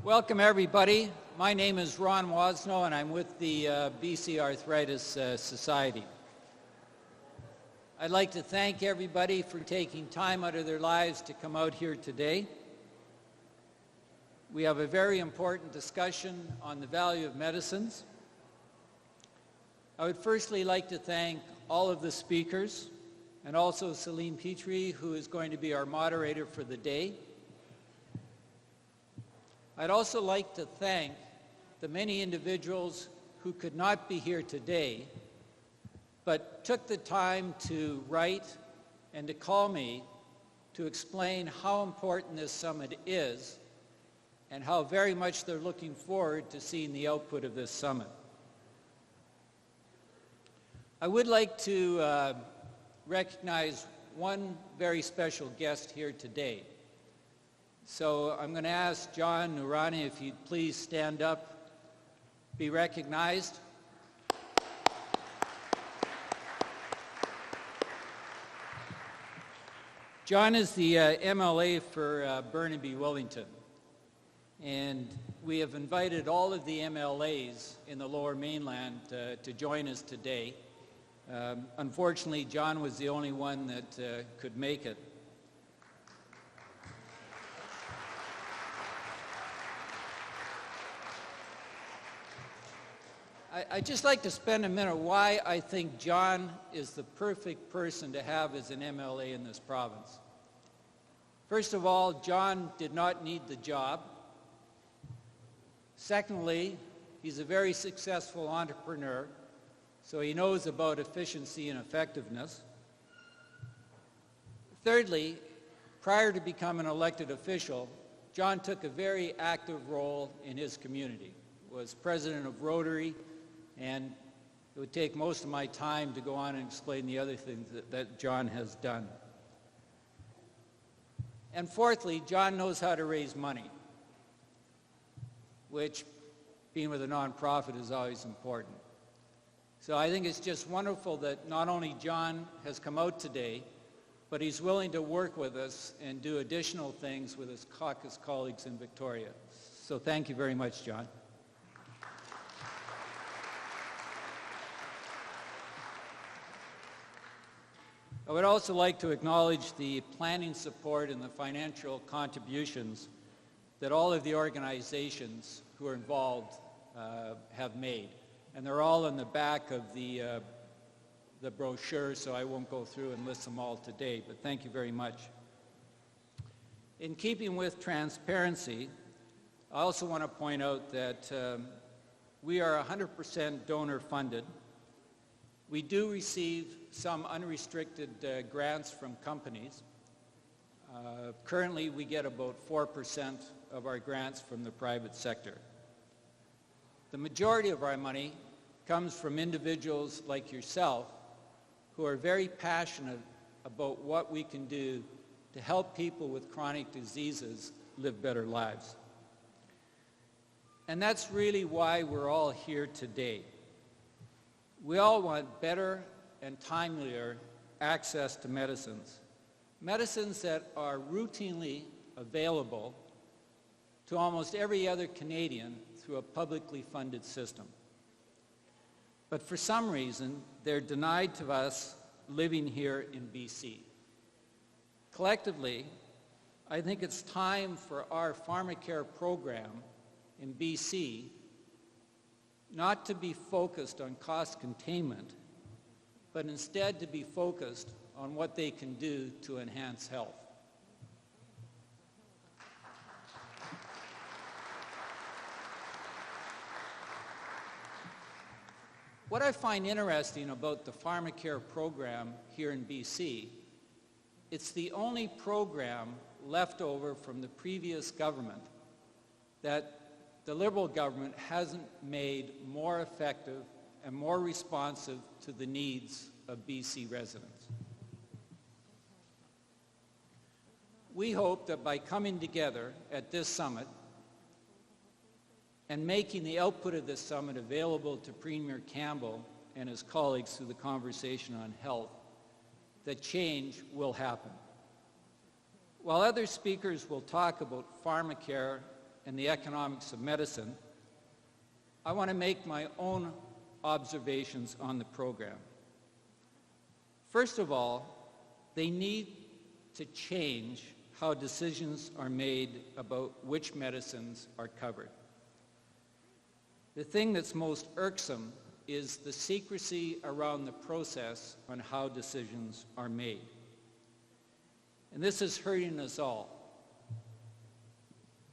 Welcome everybody. My name is Ron Woznow and I'm with the BC Arthritis Society. I'd like to thank everybody for taking time out of their lives to come out here today. We have a very important discussion on the value of medicines. I would firstly like to thank all of the speakers and also Celine Petrie, who is going to be our moderator for the day. I'd also like to thank the many individuals who could not be here today, but took the time to write and to call me to explain how important this summit is and how very much they're looking forward to seeing the output of this summit. I would like to recognize one very special guest here today. So I'm going to ask John Noorani if you'd please stand up, be recognized. John is the MLA for Burnaby-Wellington, and we have invited all of the MLAs in the Lower Mainland to join us today. Unfortunately, John was the only one that could make it. I'd just like to spend a minute why I think John is the perfect person to have as an MLA in this province. First of all, John did not need the job. Secondly, he's a very successful entrepreneur, so he knows about efficiency and effectiveness. Thirdly, prior to becoming an elected official, John took a very active role in his community, was president of Rotary, and it would take most of my time to go on and explain the other things that John has done. And fourthly, John knows how to raise money, which, being with a nonprofit, is always important. So I think it's just wonderful that not only John has come out today, but he's willing to work with us and do additional things with his caucus colleagues in Victoria. So thank you very much, John. I would also like to acknowledge the planning support and the financial contributions that all of the organizations who are involved have made. And they're all in the back of the brochure, so I won't go through and list them all today, but thank you very much. In keeping with transparency, I also want to point out that we are 100% donor funded. We do receive some unrestricted grants from companies. Currently, we get about 4% of our grants from the private sector. The majority of our money comes from individuals like yourself who are very passionate about what we can do to help people with chronic diseases live better lives. And that's really why we're all here today. We all want better and timelier access to medicines. Medicines that are routinely available to almost every other Canadian through a publicly funded system. But for some reason, they're denied to us living here in BC. Collectively, I think it's time for our PharmaCare program in BC not to be focused on cost containment, but instead to be focused on what they can do to enhance health. What I find interesting about the PharmaCare program here in BC, it's the only program left over from the previous government that the Liberal government hasn't made more effective and more responsive to the needs of BC residents. We hope that by coming together at this summit and making the output of this summit available to Premier Campbell and his colleagues through the conversation on health, that change will happen. While other speakers will talk about PharmaCare and the economics of medicine, I want to make my own observations on the program. First of all, they need to change how decisions are made about which medicines are covered. The thing that's most irksome is the secrecy around the process on how decisions are made. And this is hurting us all.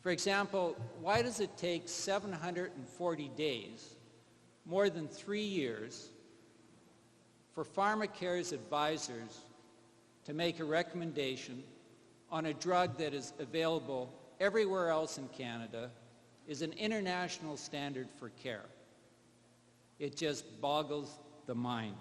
For example, why does it take 740 days, more than 3 years, for PharmaCare's advisors to make a recommendation on a drug that is available everywhere else in Canada, is an international standard for care? It just boggles the mind.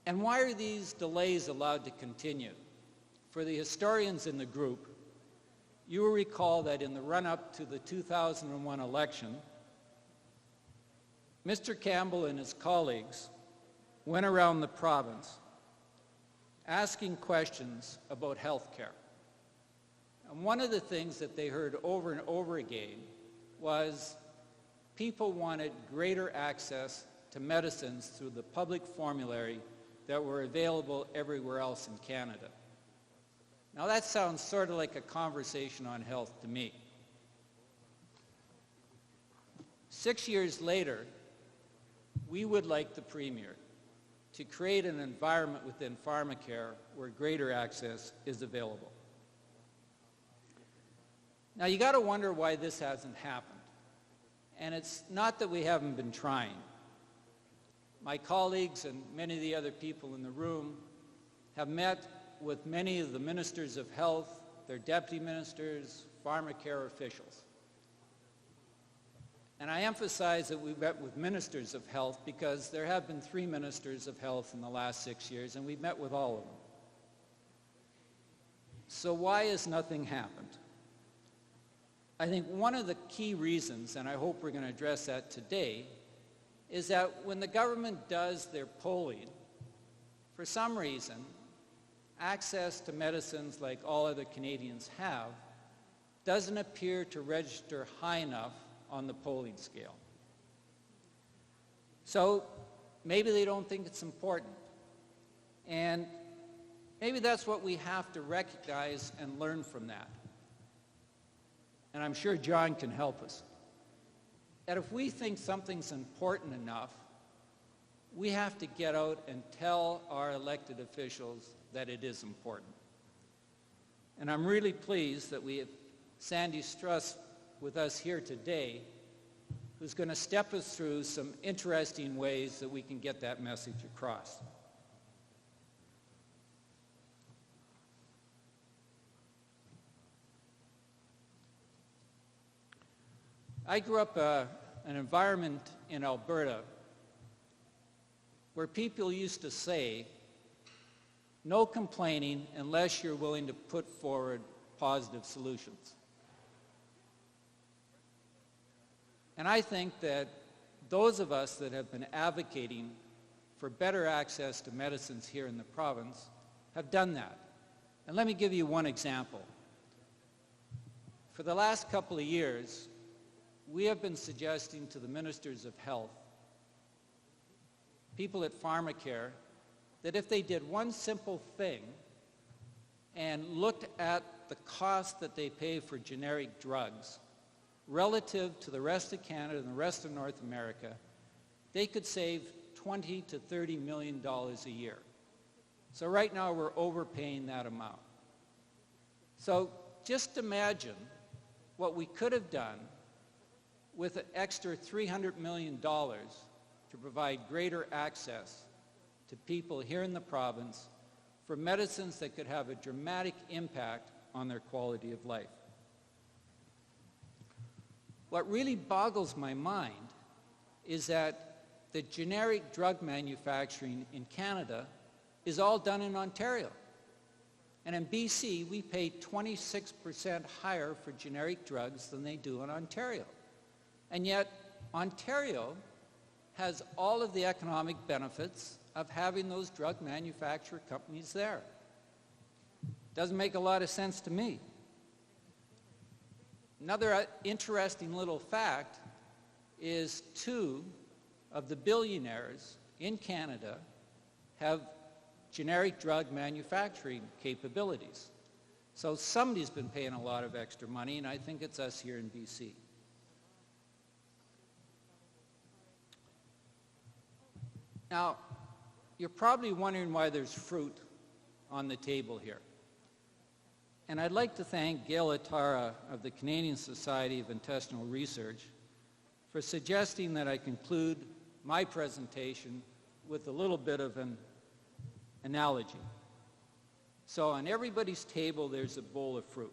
And why are these delays allowed to continue? For the historians in the group, you will recall that in the run-up to the 2001 election, Mr. Campbell and his colleagues went around the province asking questions about health care. And one of the things that they heard over and over again was people wanted greater access to medicines through the public formulary that were available everywhere else in Canada. Now that sounds sort of like a conversation on health to me. 6 years later, we would like the Premier to create an environment within PharmaCare where greater access is available. Now you got to wonder why this hasn't happened. And it's not that we haven't been trying. My colleagues and many of the other people in the room have met with many of the ministers of health, their deputy ministers, PharmaCare officials. And I emphasize that we've met with ministers of health because there have been 3 ministers of health in the last 6 years, and we've met with all of them. So why has nothing happened? I think one of the key reasons, and I hope we're going to address that today, is that when the government does their polling, for some reason, access to medicines like all other Canadians have doesn't appear to register high enough on the polling scale. So maybe they don't think it's important. And maybe that's what we have to recognize and learn from that. And I'm sure John can help us. That if we think something's important enough, we have to get out and tell our elected officials that it is important. And I'm really pleased that we have Sandy Struss with us here today, who's going to step us through some interesting ways that we can get that message across. I grew up an environment in Alberta where people used to say, no complaining unless you're willing to put forward positive solutions. And I think that those of us that have been advocating for better access to medicines here in the province have done that. And let me give you one example. For the last couple of years, we have been suggesting to the ministers of health, people at PharmaCare, that if they did one simple thing and looked at the cost that they pay for generic drugs relative to the rest of Canada and the rest of North America, they could save $20 to $30 million a year. So right now we're overpaying that amount. So just imagine what we could have done with an extra $300 million to provide greater access to people here in the province for medicines that could have a dramatic impact on their quality of life. What really boggles my mind is that the generic drug manufacturing in Canada is all done in Ontario. And in BC, we pay 26% higher for generic drugs than they do in Ontario. And yet, Ontario has all of the economic benefits of having those drug manufacturer companies there. Doesn't make a lot of sense to me. Another interesting little fact is 2 of the billionaires in Canada have generic drug manufacturing capabilities. So somebody's been paying a lot of extra money, and I think it's us here in BC. Now, you're probably wondering why there's fruit on the table here. And I'd like to thank Gail Atara of the Canadian Society of Intestinal Research for suggesting that I conclude my presentation with a little bit of an analogy. So on everybody's table, there's a bowl of fruit.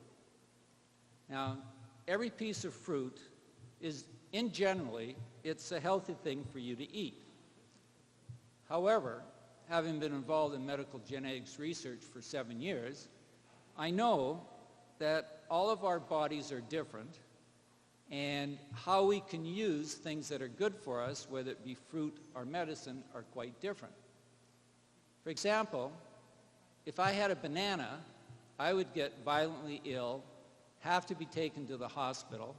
Now, every piece of fruit is, generally, it's a healthy thing for you to eat. However, having been involved in medical genetics research for 7 years, I know that all of our bodies are different, and how we can use things that are good for us, whether it be fruit or medicine, are quite different. For example, if I had a banana, I would get violently ill, have to be taken to the hospital,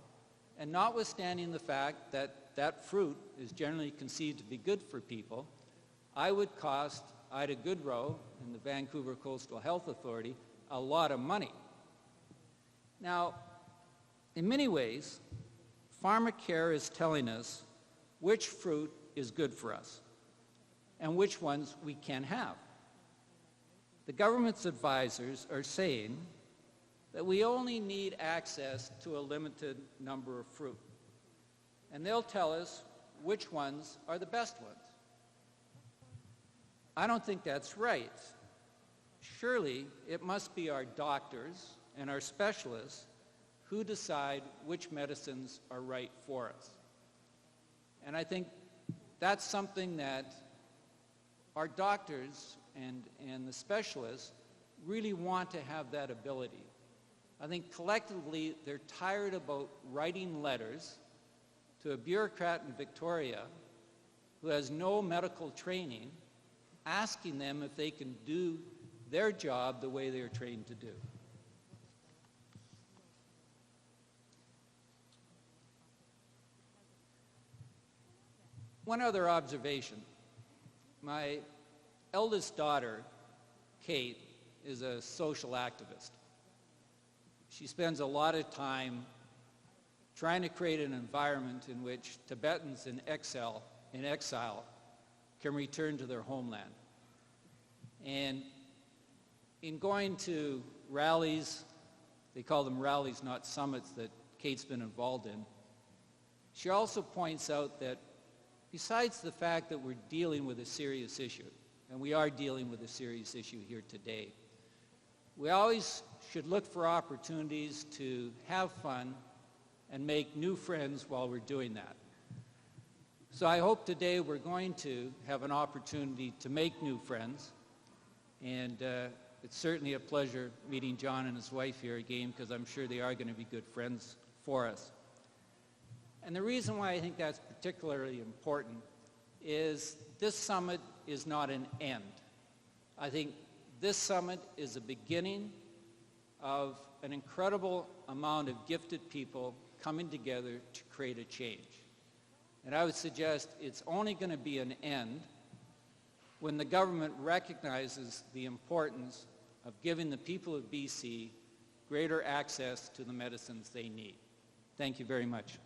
and notwithstanding the fact that that fruit is generally conceived to be good for people, I would cost Ida Goodrow and the Vancouver Coastal Health Authority a lot of money. Now, in many ways, PharmaCare is telling us which fruit is good for us and which ones we can have. The government's advisors are saying that we only need access to a limited number of fruit, and they'll tell us which ones are the best ones. I don't think that's right. Surely it must be our doctors and our specialists who decide which medicines are right for us. And I think that's something that our doctors and the specialists really want to have that ability. I think collectively they're tired about writing letters to a bureaucrat in Victoria who has no medical training, asking them if they can do their job the way they're trained to do. One other observation. My eldest daughter, Kate, is a social activist. She spends a lot of time trying to create an environment in which Tibetans in exile can return to their homeland. And in going to rallies, they call them rallies, not summits, that Kate's been involved in, she also points out that besides the fact that we're dealing with a serious issue, and we are dealing with a serious issue here today, we always should look for opportunities to have fun and make new friends while we're doing that. So I hope today we're going to have an opportunity to make new friends, and it's certainly a pleasure meeting John and his wife here again, because I'm sure they are going to be good friends for us. And the reason why I think that's particularly important is this summit is not an end. I think this summit is a beginning of an incredible amount of gifted people coming together to create a change. And I would suggest it's only going to be an end when the government recognizes the importance of giving the people of BC greater access to the medicines they need. Thank you very much.